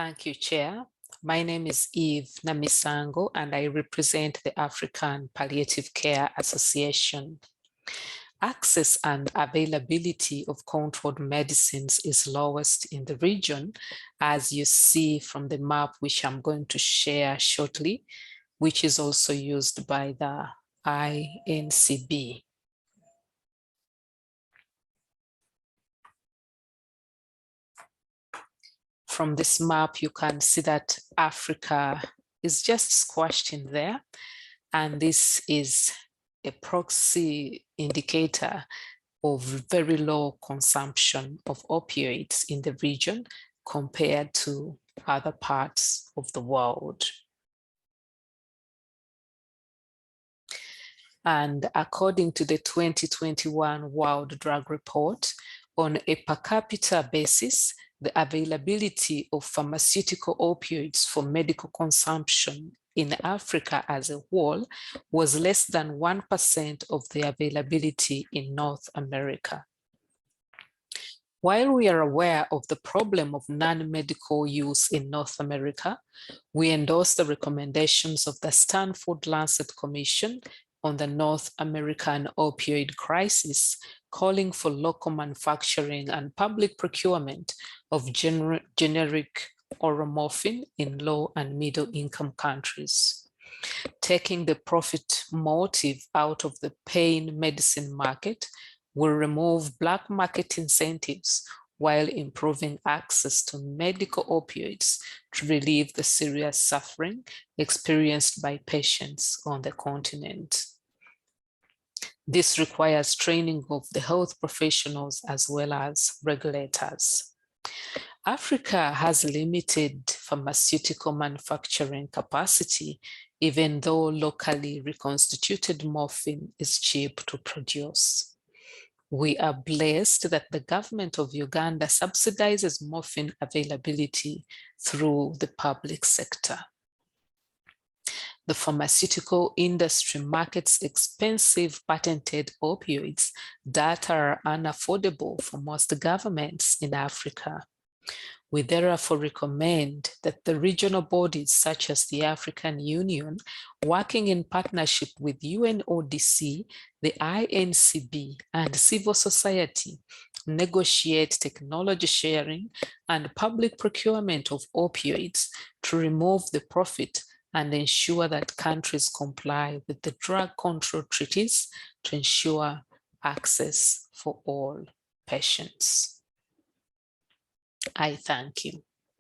Thank you, Chair. My name is Eve Namisango, and I represent the African Palliative Care Association. Access and availability of controlled medicines is lowest in the region, as you see from the map, which I'm going to share shortly, which is also used by the INCB. From this map, you can see that Africa is just squashed in there. And this is a proxy indicator of very low consumption of opioids in the region compared to other parts of the world. And according to the 2021 World Drug Report, on a per capita basis, the availability of pharmaceutical opioids for medical consumption in Africa as a whole was less than 1% of the availability in North America. While we are aware of the problem of non-medical use in North America, we endorse the recommendations of the Stanford Lancet Commission on the North American opioid crisis, calling for local manufacturing and public procurement of generic oral morphine in low and middle income countries. Taking the profit motive out of the pain medicine market will remove black market incentives while improving access to medical opioids to relieve the serious suffering experienced by patients on the continent. This requires training of the health professionals as well as regulators. Africa has limited pharmaceutical manufacturing capacity, even though locally reconstituted morphine is cheap to produce. We are blessed that the government of Uganda subsidizes morphine availability through the public sector. The pharmaceutical industry markets expensive patented opioids that are unaffordable for most governments in Africa. We therefore recommend that the regional bodies such as the African Union, working in partnership with UNODC, the INCB, and civil society, negotiate technology sharing and public procurement of opioids to remove the profit and ensure that countries comply with the drug control treaties to ensure access for all patients. I thank you.